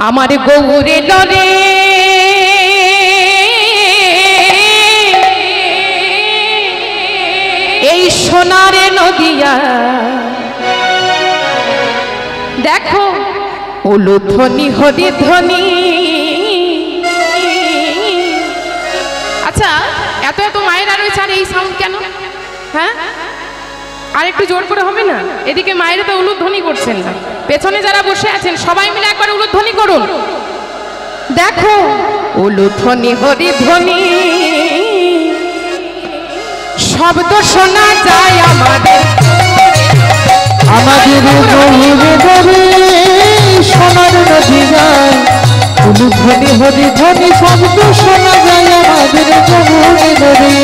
আমার গৌরে লরে এই সোনারে নদিয়া দেখো উলুধ্বনি হরিধ্বনি। আচ্ছা এত এত মায়েরা রয়েছে আর এই সাউন্ড কেন? হ্যাঁ আর একটু জোর করে হবে না? এদিকে মায়েরা তো উলুধ্বনি করছেন না, পেছনে যারা বসে আছেন সবাই মিলে একবার উলুধ্বনি করুন। দেখো উলুধ্বনি হরিধ্বনি শব্দ শোনা যায় আমাদের আমাদের গৌরে ধরে সোনার নদী যায়, উলুধ্বনি হরিধ্বনি শব্দ শোনা যায় আমাদের গৌরে ধরে।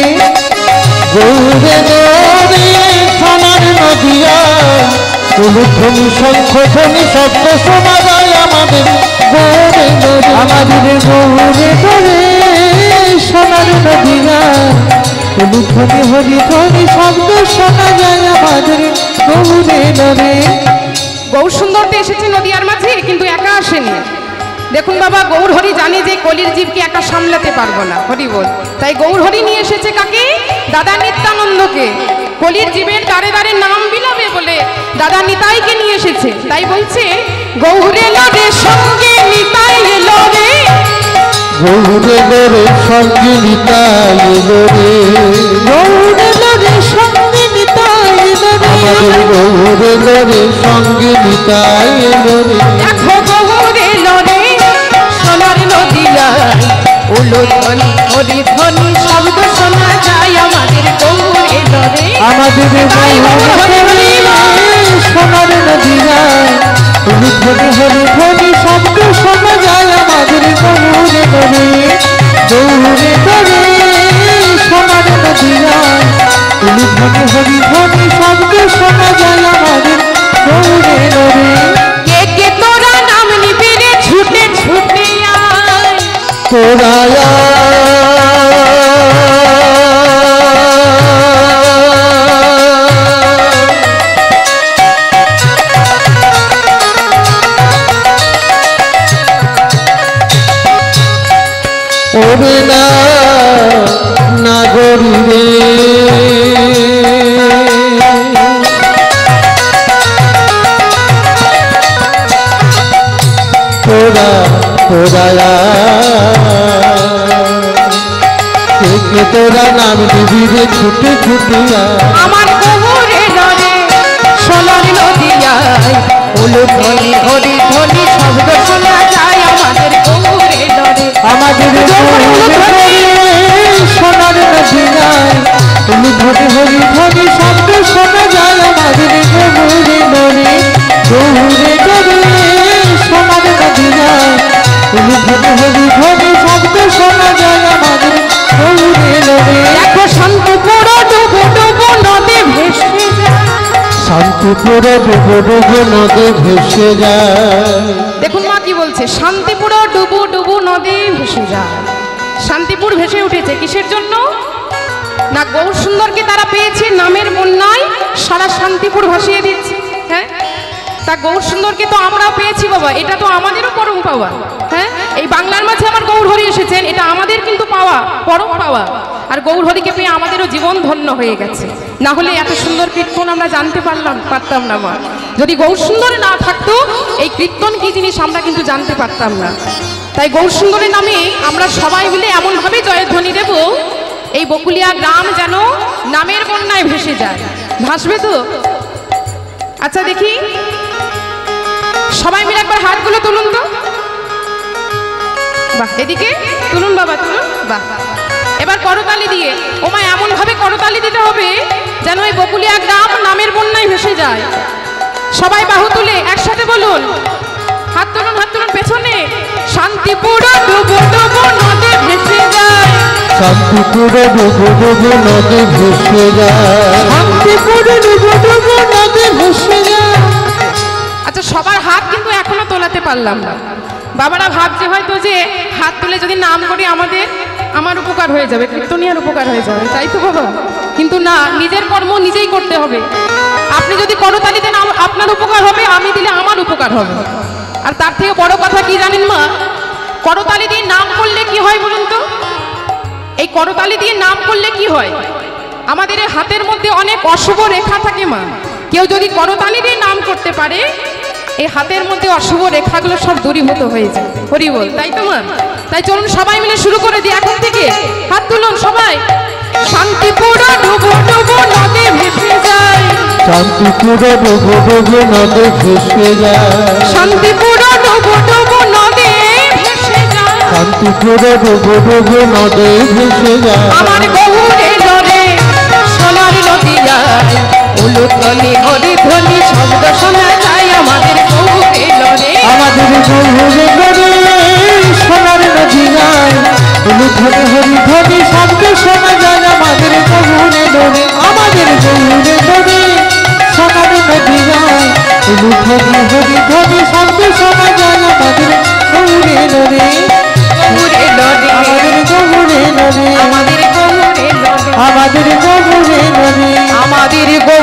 গৌরে ধরে সোনার নদী যায়, উলুধ্বনি শঙ্খধ্বনি শব্দ শোনা যায় আমাদের গৌরে ধরে। আমাদের গৌরে ধরে সোনার নদী যায়, উলুধ্বনি হরিধ্বনি শব্দ শোনা যায় আমাদের গৌরে ধরে। গৌর সুন্দরতে এসেছে নদিয়ার মাঝে, কিন্তু একা আসেনি। দেখুন বাবা, গৌর হরি জানে যে কলির জীবকে একা সামলাতে পারবো না, হরি বল। তাই গৌর হরি নিয়ে এসেছে কাকে? দাদা নিত্যানন্দকে। কলির জীবের দ্বারে দ্বারে নাম বিলাবে বলে দাদা নিতাইকে নিয়ে এসেছে। তাই বলছে গৌরে লরে সঙ্গে নিতাই এলো রে, গৌরে লরে সঙ্গে নিতাই এলো রে, গৌরে লরে সঙ্গে নিতাই এলো রে, আমাদের গৌরে লরে সঙ্গে নিতাই এলো রে। দেখো গৌরে লরে সোনার নদিয়ায় উলুধ্বনি হরিধ্বনি শব্দ শোনা যায় আমাদের গৌরে লরে। আমাদের গৌরে লরে সোনার নদিয়ায় উলুধ্বনি হরিধ্বনি শব্দ শোনা যায় আমাদের গৌরে লরে। গৌরে লরে সোনার নদিয়ায় উলুধ্বনি হরিধ্বনি শব্দ শোনা যায় আমাদের গৌরে লরে। কে কে তোরা নাম নিবি রে ছুটে ছুটে আয়, তোরা ওরে না নাগরী রে, তোরা তোরা কে তোরা নাম দিবি রে ছুটে ছুটে আমার গৌরে লরে সোনার নদিয়ায় উলুধ্বনি হরিধ্বনি শব্দ শোনা যায় আমাদের গৌরে লরে। আমাদের সোনার নদিয়ায় উলুধ্বনি হরিধ্বনি শব্দ শোনা যায় আমাদের গৌরে লরে। গৌরে লরে সোনার নদিয়ায় উলুধ্বনি হরিধ্বনি শব্দ শোনা যায় আমাদের গৌরে লরে। দেখো শান্তিপুর ডুবো ডুবো নদে ভেসে যায়, শান্তিপুরে ডুবো ডুবো নদে ভেসে যায়। দেখুন মা কি বলছে, শান্তিপুর ডুবু ডুবু নদে ভেসে যায়। শান্তিপুর ভেসে উঠেছে কিসের জন্য? না গৌর সুন্দরকে তারা পেয়েছে নামের বন্যায় সারা শান্তিপুর ভাসিয়ে দিচ্ছে। হ্যাঁ তা গৌর সুন্দরকে তো আমরাও পেয়েছি বাবা, এটা তো আমাদেরও পরম পাওয়া। হ্যাঁ এই বাংলার মাঝে আমার গৌর হরি এসেছেন, এটা আমাদের কিন্তু পাওয়া, পরম পাওয়া। আর গৌর হরিকে পেয়ে আমাদেরও জীবন ধন্য হয়ে গেছে। না হলে এত সুন্দর কীর্তন আমরা জানতে পারতাম না মা। যদি গৌর সুন্দর না থাকতো এই কীর্তন কি জিনিস আমরা কিন্তু জানতে পারতাম না। তাই গৌর সুন্দরের নামে আমরা সবাই মিলে এমনভাবে জয়ধ্বনি দেব এই বকুলিয়া গ্রাম যেন নামের বন্যায় ভেসে যায়। ভাসবে তো? আচ্ছা দেখি সবাই মিলে একবার হাতগুলো তুলুন তো। বাহ, এদিকে তুলুন বাবা, তুলুন। বাহ, এবার করতালি দিয়ে, ওমা এমন ভাবে করতালি দিতে হবে যেন এই বকুলিয়া গ্রাম নামের বন্যায় ভেসে যায়। সবাই বাহু তুলে একসাথে বলুন, হাত তুলুন, হাত তুলুন পেছনে। শান্তিপুর ডুবো ডুবো নদে ভেসে যায়, শান্তিপুরে ডুবো ডুবো নদে ভেসে যায়, শান্তিপুরে ডুবো ডুবো নদে ভেসে যায়। আচ্ছা সবার হাত কিন্তু এখনো তোলাতে পারলাম না। বাবারা ভাবছে হয়তো যে হাত তুলে যদি নাম করি আমার উপকার হয়ে যাবে, কীর্তনিয়ার উপকার হয়ে যাবে, তাই তো বাবা? কিন্তু না, নিজের কর্ম নিজেই করতে হবে। আপনি যদি করতালি দেন আপনার উপকার হবে, আমি দিলে আমার উপকার হবে। আর তার থেকে বড় কথা কি জানেন মা, করতালি দিয়ে নাম করলে কি হয় বলুন তো? এই করতালি দিয়ে নাম করলে কি হয়? আমাদের এই হাতের মধ্যে অনেক অশুভ রেখা থাকে মা, কেউ যদি করতালি দিয়ে নাম করতে পারে এই হাতের মধ্যে অশুভ রেখাগুলো সব দূরীভূত হয়ে যায়। হরি বল, তাই তো মা? তাই চলুন সবাই মিলে শুরু করে দিই এখন থেকে, হাত তুলুন সবাই। শান্তিপুর ডুবো ডুবো নদে ভেসে যায়, শান্তিপুর ডুবো ডুবো নদে ভেসে যায়, শান্তিপুর ডুবো ডুবো নদে ভেসে যায়, শান্তিপুর ডুবো ডুবো নদে ভেসে যায়। আমার গৌরে লরে সোনার নদী যায়, উলুধ্বনি হরিধ্বনি শব্দ শোনা যায় আমাদের গৌরে লরে। আমাদের গৌরে লরে সোনার নদী যায়, উলুধ্বনি হরিধ্বনি শব্দ শোনা যায় আমাদের গৌরে লরে। আমাদের গৌরে লরে সোনার নদী যায়, উলুধ্বনি হরিধ্বনি শব্দ শোনা যায় আমাদের গৌরে লরে। গৌরে লরে আমাদের গৌরে লরে, আমাদের গৌরে লরে আমাদের গৌরে লরে, আমাদের গৌরে